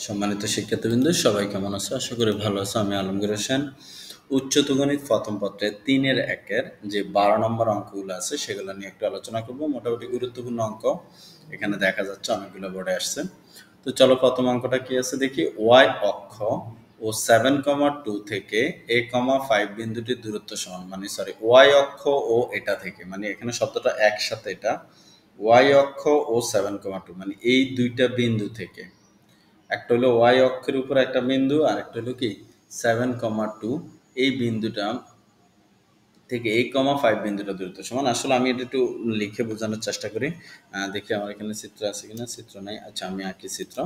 সম্মানিত শিক্ষার্থীবৃন্দ, সবাই কেমন আছো? আশা করি ভালো আছো। আমি আলমগীর হোসেন। উচ্চতর গণিত প্রথম পত্রের 3-এর যে 12 নম্বর অঙ্কগুলো আছে সেগুলো নিয়ে একটু আলোচনা করব। মোটামুটি গুরুত্বপূর্ণ অঙ্ক এখানে দেখা যাচ্ছে, অনেকগুলো বোর্ডে আসছে। তো চলো প্রথম অঙ্কটা কি আছে দেখি। ওয়াই অক্ষ ও 7,2 থেকে a,5 বিন্দুটির দূরত্ব সমান, মানে সরি ওয়াই অক্ষ ও এটা থেকে, মানে এখানে শব্দটা একসাথে, এটা ওয়াই অক্ষ ও 7,2 মানে এই দুইটা বিন্দু থেকে, একটা হলো ওয়াই অক্ষের উপর একটা বিন্দু আর একটা হলো কি 7,2, এই বিন্দুটা থেকে 8,5 বিন্দুটা দূরত্ব সমান। আসলে আমি এটা একটু লিখে বোঝানোর চেষ্টা করি। দেখি আমার এখানে চিত্র আছে কিনা। চিত্র নাই, আচ্ছা আমি আঁকি চিত্র।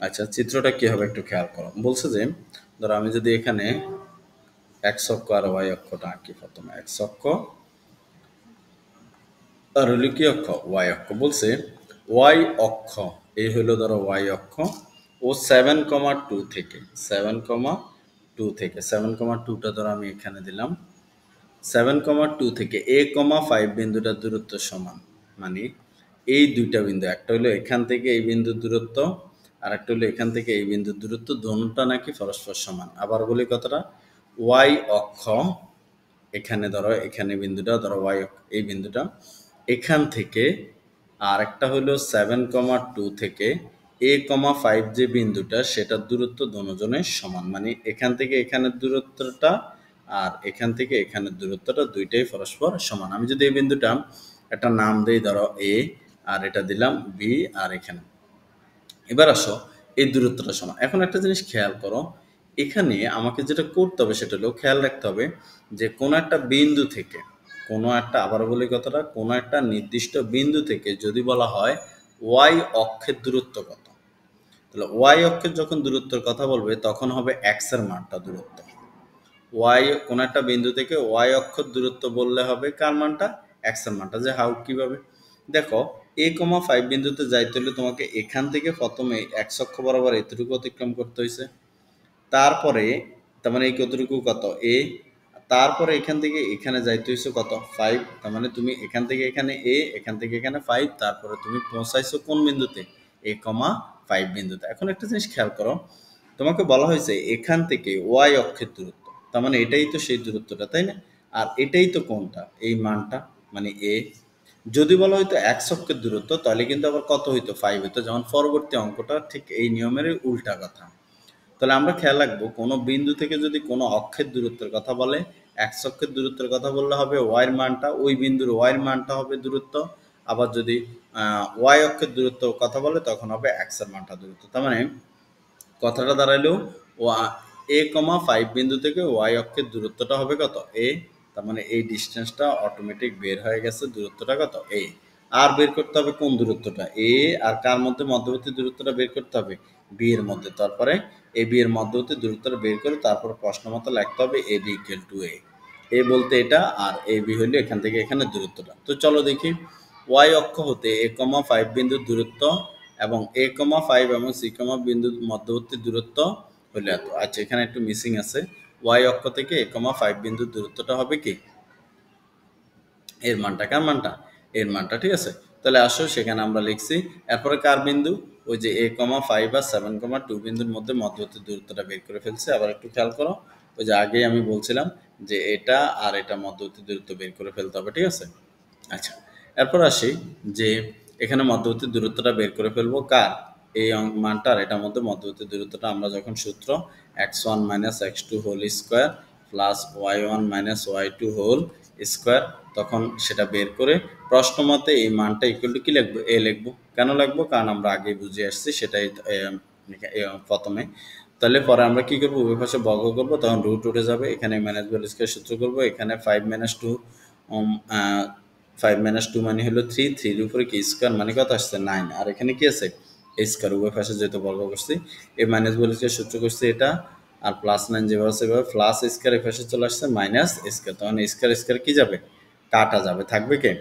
আচ্ছা চিত্রটা কি হবে একটু খেয়াল করো। বলছে যে ধরো আমি যদি এখানে এক্স অক্ষ আর ওয়াই অক্ষটা আঁকি, প্রথমে এক্স অক্ষ আর হলো কি অক্ষ, ওয়াই অক্ষ। বলছে ওয়াই অক্ষ, এই হলো ধরো ওয়াই অক্ষ, ও 7,2 থেকে 7,2টা ধরো আমি এখানে দিলাম। 7,2 থেকে a,5 বিন্দুটার দূরত্ব সমান, মানে এই দুইটা বিন্দু, একটা হলো এখান থেকে এই বিন্দুর দূরত্ব আর একটা হলো এখান থেকে এই বিন্দুর দূরত্ব, দোনোটা নাকি পরস্পর সমান। আবার বলি কথাটা, ওয়াই অক্ষ এখানে ধরো, এখানে বিন্দুটা ধরো ওয়াই অক্ষ, এই বিন্দুটা এখান থেকে, আর একটা হলো 7,2 থেকে a,5 যে বিন্দুটা সেটার দূরত্ব দোনোজনের সমান, মানে এখান থেকে এখানের দূরত্বটা আর এখান থেকে এখানের দূরত্বটা দুইটাই পরস্পর সমান। আমি যদি এই বিন্দুটা একটা নাম দেই, ধরো এ, আর এটা দিলাম বি, আর এখানে এবার আসো এই দূরত্বটা সমান। এখন একটা জিনিস খেয়াল করো, এখানে আমাকে যেটা করতে হবে সেটা হলো খেয়াল রাখতে হবে যে কোনো একটা বিন্দু থেকে, কোনো একটা, আবার বলি কথাটা, কোনো একটা নির্দিষ্ট বিন্দু থেকে যদি বলা হয় ওয়াই অক্ষের দূরত্ব কত, তাহলে ওয়াই অক্ষের যখন দূরত্বের কথা বলবে তখন হবে এক্স এর মানটা দূরত্ব। ওয়াই কোনো একটা বিন্দু থেকে ওয়াই অক্ষর দূরত্ব বললে হবে কার মানটা, এক্স এর মানটা। যে হাউ কিভাবে দেখো, a,5 বিন্দুতে যাইতে হলে তোমাকে এখান থেকে প্রথমে এক্স অক্ষ বরাবর এতটুকু অতিক্রম করতে হয়েছে, তারপরে তার মানে এই কতটুকু কত এ, তারপরে এখান থেকে এখানে যাইতে হয়েছে কত 5, তার মানে তুমি এখান থেকে এখানে এ, এখান থেকে এখানে 5, তারপরে তুমি পৌঁছাইছো কোন বিন্দুতে, a,5 বিন্দুতে। এখন একটা জিনিস খেয়াল করো, তোমাকে বলা হয়েছে এখান থেকে ওয়াই অক্ষের দূরত্ব, তার মানে এটাই তো সেই দূরত্বটা, তাই না? আর এটাই তো কোনটা, এই মানটা, মানে এ। যদি বলা হয়তো এক্স অক্ষের দূরত্ব তাহলে কিন্তু আবার কত হইতো, 5 হইতো, যেমন পরবর্তী অঙ্কটা ঠিক এই নিয়মের উল্টা কথা। তাহলে আমরা খেয়াল রাখবো, কোনো বিন্দু থেকে যদি কোনো অক্ষের দূরত্বের কথা বলে, এক্স অক্ষের দূরত্বের কথা বললে হবে ওয়াইয়ের মানটা, ওই বিন্দুর ওয়াইয়ের মানটা হবে দূরত্ব। আবার যদি ওয়াই অক্ষের দূরত্ব কথা বলে তখন হবে এক্স এর মানটা দূরত্ব। তার মানে কথাটা দাঁড়াইলো a,5 বিন্দু থেকে ওয়াই অক্ষের দূরত্বটা হবে কত এ, তার মানে এই ডিস্টেন্সটা অটোমেটিক বের হয়ে গেছে, দূরত্বটা কত এ। আর বের করতে হবে কোন দূরত্বটা, এ আর কার মধ্যে মধ্যবর্তী দূরত্বটা বের করতে হবে, বি এর মধ্যে। তারপরে এ বি এর মধ্যবর্তী দূরত্বটা বের করে তারপর প্রশ্ন মতো লিখতে হবে এ বি ইকুয়াল টু এ। এ বলতে এটা আর এ বি হইলে এখান থেকে এখানে দূরত্বটা। তো চলো দেখি, ওয়াই অক্ষ হতে a,5 বিন্দুর দূরত্ব এবং a,5 এবং c, বিন্দুর মধ্যবর্তী দূরত্ব হলো এত। আচ্ছা এখানে একটু মিসিং আছে, ওয়াই অক্ষ থেকে a,5 বিন্দুর দূরত্বটা হবে কি এর মানটা, কার মানটা, এর মানটা, ঠিক আছে? তাহলে আসো সেখানে আমরা লিখছি, এরপরে কার বিন্দু, ওই যে a,5 আর 7,2 বিন্দুর মধ্যে মধ্যবর্তী দূরত্বটা বের করে ফেলছে। আবার একটু খেয়াল করো, ওই যে আগেই আমি বলছিলাম যে এটা আর এটা মধ্যবর্তী দূরত্ব বের করে ফেলতে হবে, ঠিক আছে? আচ্ছা এরপর আসি যে এখানে মধ্যবর্তী দূরত্বটা বের করে ফেলবো কার, এই মানটা আর এটার মধ্যে মধ্যবর্তী দূরত্বটা আমরা যখন সূত্র x1 minus x2 whole square plus y1 minus y2 whole square, তখন সেটা বের করে প্রশ্ন মতে এই মানটা ইকুয়াল টু কি লিখবো, এ লিখবো। কেন লিখবো, কারণ আমরা আগে বুঝে আসছি সেটাই প্রথমে। তাহলে পরে আমরা কি করবো, উভয় পাশে বর্গ করবো, তখন রুট উঠে যাবে, এখানে মাইনাস বল স্কোয়ার সূত্র করবো, এখানে 5 মাইনাস 2 5 মাইনাস 2 মানে হলো 3, 3 এর উপরে কি স্কোয়ার মানে কত আসছে 9, আর এখানে কি আছে স্কোয়ার, উভয় পাশে যেহেতু বর্গ করছি, এই মাইনাস বল স্কোয়ার সূত্র করছি এটা, আর প্লাস 9 যেভাবে সেভাবে প্লাস স্কোয়ার এই পাশে চলে আসছে মাইনাস স্কোয়ার, তখন স্কোয়ার স্কোয়ার কি যাবে, কাটা যাবে, থাকবে কে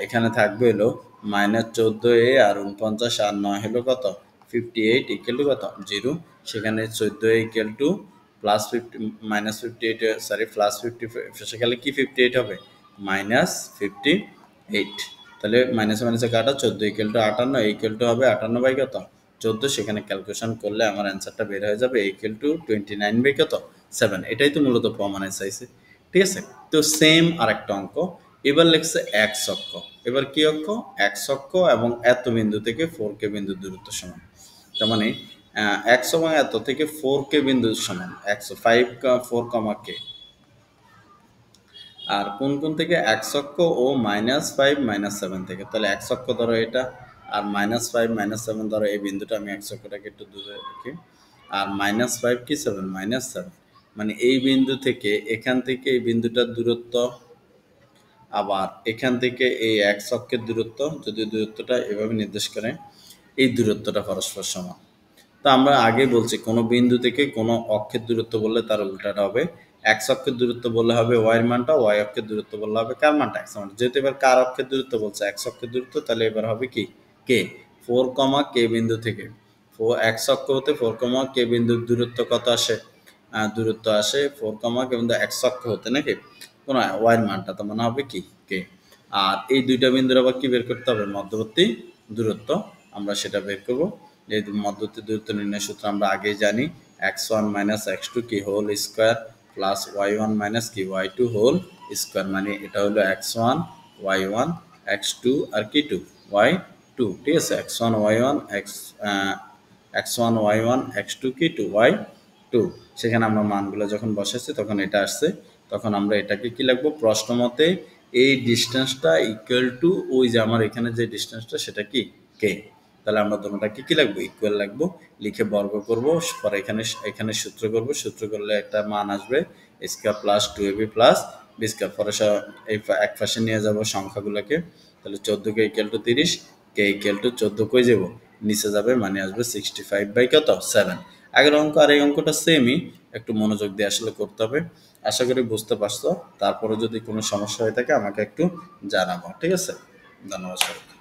এখানে থাকবে হলো মাইনাস 14a আর 49 আর 9 হলো কত 58 ইকুয়াল টু কত 0, সেখানে 14a equal to plus 50 minus 58, sorry plus 50, সেখানে কি 58 হবে মাইনাস 58, তাহলে মাইনাসে মাইনাসে কাটা 14 ইকুয়াল টু 58, ইকুয়াল টু হবে 58 বাই কত 14, সেখানে ক্যালকুলেশন করলে আমার অ্যান্সারটা বের হয়ে যাবে ইকুয়াল টু 29 বাই কত 7। এটাই তো মূলত প্রমাণে চাইছে, ঠিক আছে। তো সেম আরেকটা অঙ্ক, এবার লিখছে এক্স অক্ষ। এবার কি অক্ষ? এক্স অক্ষ এবং এত বিন্দু থেকে 4k বিন্দুর দূরত্ব সমান। তার মানে এক্স এবং এত থেকে 4k বিন্দু সমান, এক্স 5 4 k। আর কোন কোন থেকে? এক্স অক্ষ ও -5 -7 থেকে। তাহলে এক্স অক্ষ ধরো এটা, আর -5 -7 ধরো এই বিন্দুটা, আমি এক্স অক্ষটাকে একটু দূরে রাখি। আর -5 কি 7 -7, মানে এই বিন্দু থেকে এখান থেকে এই বিন্দুটার দূরত্ব, আবার এখান থেকে এই এক্স অক্ষের দূরত্ব, যদি দূরত্বটা এভাবে নির্দেশ করে, এই দূরত্বটা পরস্পর সমান। তো আমরা আগে বলছি কোনো বিন্দু থেকে কোনো অক্ষের দূরত্ব বললে তার উল্টাটা হবে, এক্স অক্ষের দূরত্ব বললে হবে ওয়াই এর মানটা, ওয়াই অক্ষের দূরত্ব বললে হবে কার মানটা? এক্স মানটা। যেহেতু এবার কার অক্ষের দূরত্ব বলছে? এক্স অক্ষের দূরত্ব, তাহলে এবার হবে কি কে। 4, k বিন্দু থেকে এক্স অক্ষ হতে 4, k বিন্দুর দূরত্ব কত আসে? দূরত্ব আসে 4, k বিন্দু এক্স অক্ষ হতে নাকি কোন ওয়াই এর মানটা, তো মনে হবে কি কে। আর এই দুইটা বিন্দুর আবার কি বের করতে হবে? মধ্যবর্তী দূরত্ব, আমরা সেটা বের করব। এই মধ্যবর্তী দূরত্ব নির্ণয় সূত্র আমরা আগেই জানি, x1 - x2 কি হোল স্কোয়ার প্লাস y1 - কি y2 হোল স্কোয়ার, মানে এটা হলো x1 y1 x2 আর কি 2 y2, ঠিক আছে। x1 y1 x1 y1 x2 কি 2 y2। সেখানে আমরা মানগুলো যখন বসাচ্ছি তখন এটা আসছে, তখন আমরা এটাকে কি লিখবো? প্রশ্ন মতে এই ডিস্টেন্সটা ইকুয়াল টু ওই যে আমার এখানে যে ডিস্টেন্সটা সেটা কি কে। তাহলে আমরা দুটোটাকে কি লিখবো? ইকুয়াল লিখবো, লিখে বর্গ করব, পরে এখানে সূত্র করব, সূত্র করলে একটা মান আসবে a square plus 2ab plus b square. পরে এই এক পাশে নিয়ে যাব সংখ্যাগুলোকে, তাহলে 14 কে ইকুয়াল টু 30, কে ইকুয়াল টু 14 কই যাব নিচে যাবে, মানে আসবে 65 বাই কত 7। আগের অঙ্ক আর এই অঙ্কটা সেমই, একটু মনোযোগ দিয়ে আসলে করতে হবে। আশা করি বুঝতে পারছো। তারপরে যদি কোনো সমস্যা হয়ে থাকে আমাকে একটু জানাবো, ঠিক আছে। ধন্যবাদ সবাইকে।